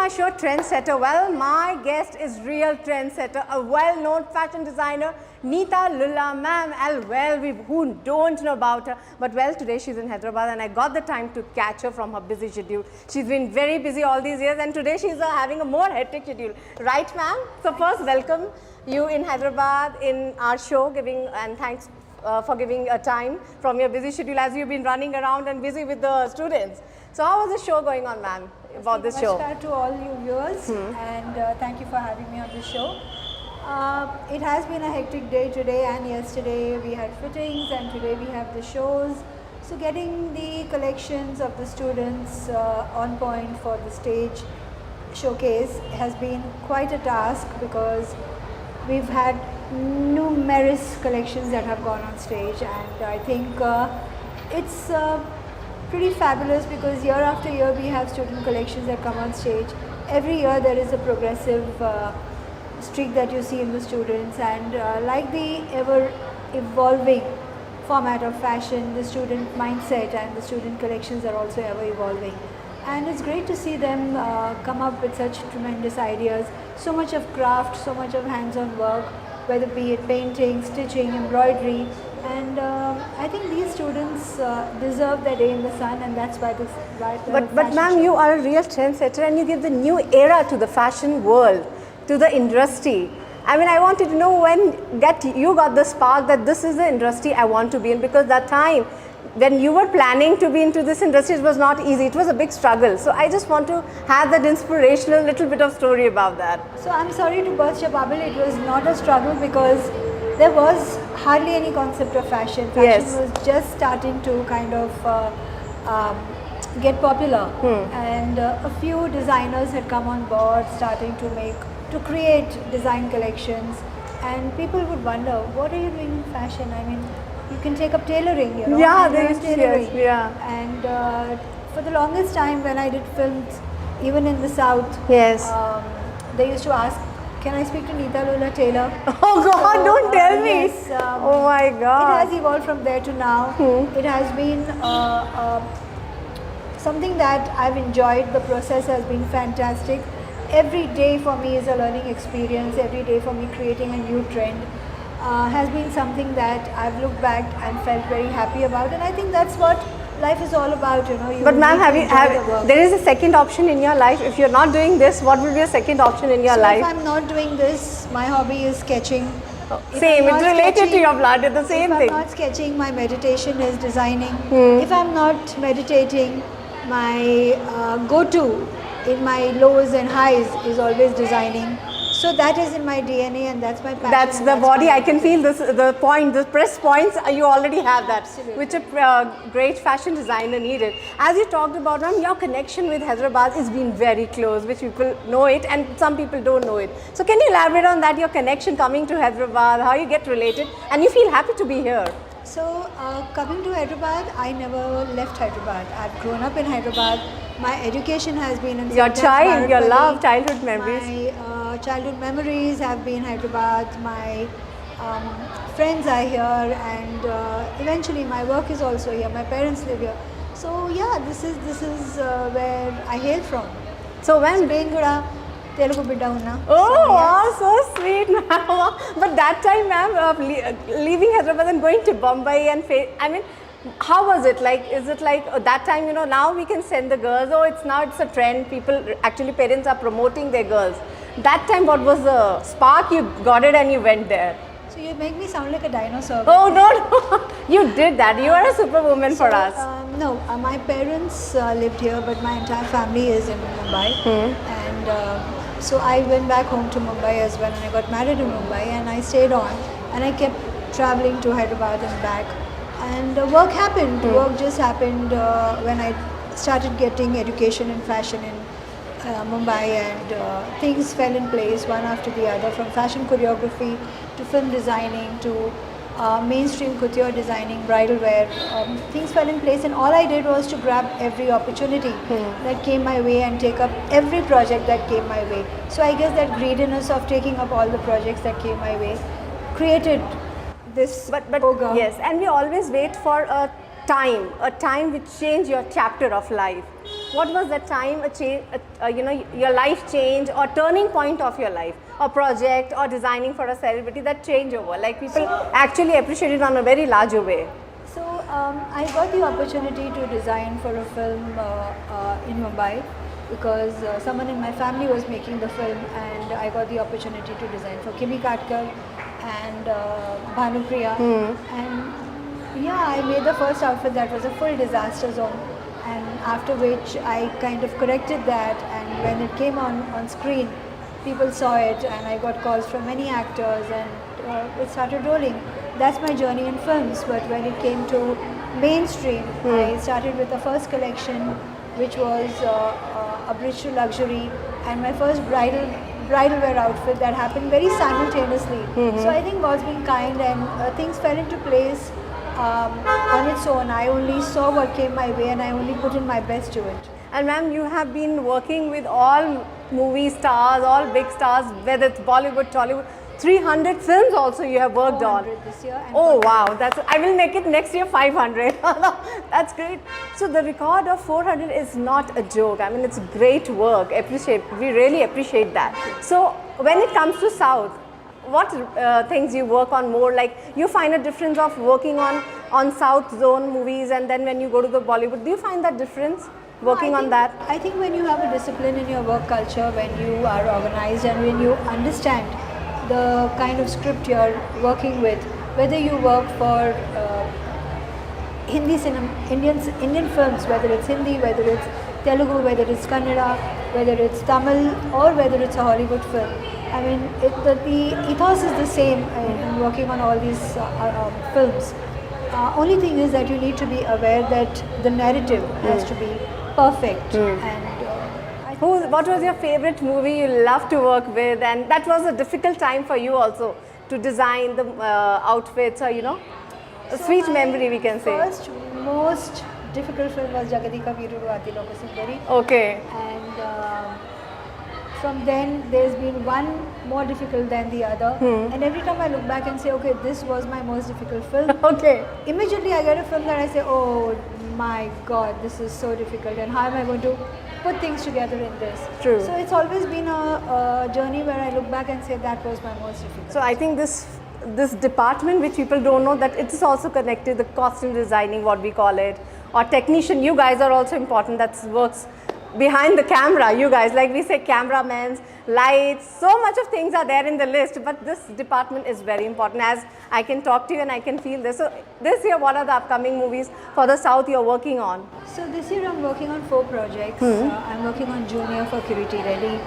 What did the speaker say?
my show Trendsetter. Well, my guest is real trendsetter, a well-known fashion designer, Neeta ma'am. Well, who don't know about her, but well, today she's in Hyderabad and I got the time to catch her from her busy schedule. She's been very busy all these years and today she's having a more hectic schedule. Right, ma'am? So first, welcome you in Hyderabad in our show, and thanks for giving a time from your busy schedule as you've been running around and busy with the students. So how was the show going on, ma'am, about this show? Namaskar to all you viewers and thank you for having me on the show. It has been a hectic day today and yesterday. We had fittings and today we have the shows. So getting the collections of the students on point for the stage showcase has been quite a task because we've had numerous collections that have gone on stage, and I think it's pretty fabulous because year after year we have student collections that come on stage. Every year there is a progressive streak that you see in the students, and like the ever evolving format of fashion, the student mindset and the student collections are also ever evolving. And it's great to see them come up with such tremendous ideas, so much of craft, so much of hands-on work, whether be it painting, stitching, embroidery, and I think these students deserve their day in the sun, and that's why this. But ma'am, you are a real trendsetter and you give the new era to the fashion world, to the industry. I mean, I wanted to know when you got the spark that this is the industry I want to be in, because that time when you were planning to be into this industry, it was not easy. It was a big struggle. So I just want to have that inspirational little bit of story about that. So I'm sorry to burst your bubble. It was not a struggle because there was hardly any concept of fashion. Fashion was just starting to kind of get popular, and a few designers had come on board, starting to create design collections, and people would wonder, what are you doing in fashion? I mean, you can take up tailoring, you know. Yeah, there is tailoring. Yeah. And for the longest time when I did films, even in the South, they used to ask, can I speak to Neeta Taylor? Oh God, so, don't tell me. Yes, oh my God. It has evolved from there to now. It has been something that I've enjoyed. The process has been fantastic. Every day for me is a learning experience. Every day for me creating a new trend has been something that I've looked back and felt very happy about, and I think that's what life is all about, you know. But ma'am, there is a second option in your life. If you're not doing this, what will be a second option in your life? If I'm not doing this, my hobby is sketching. Same, it's related to your blood, it's the same thing. If I'm not sketching, my meditation is designing. If I'm not meditating, my go-to in my lows and highs is always designing. So that is in my DNA and that's my passion. That's the body. I can feel this, the press points, you already have that. Absolutely. Which a great fashion designer needed. As you talked about, ma'am, your connection with Hyderabad has been very close, which people know it and some people don't know it. So can you elaborate on that, your connection coming to Hyderabad, how you get related and you feel happy to be here? So coming to Hyderabad, I never left Hyderabad. I've grown up in Hyderabad. My education has been in your childhood memories. My childhood memories have been Hyderabad. My friends are here, and eventually my work is also here. My parents live here. So yeah, this is where I hail from. So when Telugu bidda unna. Oh, so sweet, ma'am. But that time, ma'am, leaving Hyderabad and going to Bombay and I mean, how was it? Like, is it like that time, you know, now we can send the girls, it's a trend, parents are promoting their girls. That time, what was the spark? You got it and you went there. So you make me sound like a dinosaur. Oh, no, you did that. You are a superwoman for us. No, my parents lived here, but my entire family is in Mumbai. And so I went back home to Mumbai as well, and I got married in Mumbai, and I stayed on, and I kept traveling to Hyderabad and back. And work happened. Work just happened when I started getting education in fashion in Mumbai, and things fell in place one after the other, from fashion choreography to film designing to mainstream couture designing, bridal wear. Things fell in place, and all I did was to grab every opportunity that came my way and take up every project that came my way. So I guess that greediness of taking up all the projects that came my way created this program. Yes, and we always wait for a time which change your chapter of life. what was that time, a change, you know, your life change or turning point of your life, or project or designing for a celebrity that change over, like people actually appreciate it on a very larger way? So I got the opportunity to design for a film in Mumbai because someone in my family was making the film, and I got the opportunity to design for Kimi Katkar and Bhanupriya. And yeah, I made the first outfit that was a full disaster zone, and after which I kind of corrected that, and when it came on screen, people saw it, and I got calls from many actors, and it started rolling. That's my journey in films. But when it came to mainstream, I started with the first collection, which was a bridge to luxury, and my first bridal wear outfit that happened very simultaneously. So I think God's been kind, and things fell into place on its own. I only saw what came my way, and I only put in my best to it. And ma'am, you have been working with all movie stars, all big stars, whether it's Bollywood, Tollywood. 300 films also you have worked on. 400 this year. And Oh wow, that's, I will make it next year 500. That's great. So the record of 400 is not a joke. I mean, it's great work. We really appreciate that. So when it comes to South, what things you work on more? Like, you find a difference of working on South zone movies, and then when you go to the Bollywood, do you find that difference working on that? I think when you have a discipline in your work culture, when you are organized, and when you understand the kind of script you're working with, whether you work for Indian films, whether it's Hindi, whether it's Telugu, whether it's Kannada, whether it's Tamil, or whether it's a Hollywood film. I mean, the ethos is the same in working on all these films. Only thing is that you need to be aware that the narrative has to be perfect. And what was your favorite movie you love to work with, and that was a difficult time for you also to design the outfits, or you know, a sweet memory we can say. First most difficult film was Jagadika Veeruru Adiloko Sundari. Okay. And from then there's been one more difficult than the other, and every time I look back and say, okay, this was my most difficult film. Okay. Immediately I get a film that I say, oh my god, this is so difficult, and how am I going to put things together in this? True. So it's always been a journey where I look back and say that was my most difficult. So I think this department, which people don't know, that it is also connected, the costume designing, what we call it, or technician, you guys are also important. That works behind the camera, you guys, like we say, cameramans, lights, so much of things are there in the list, but this department is very important, as I can talk to you and I can feel this. So this year, what are the upcoming movies for the South you're working on? So this year I'm working on 4 projects. I'm working on Junior for Kiriti Reddy,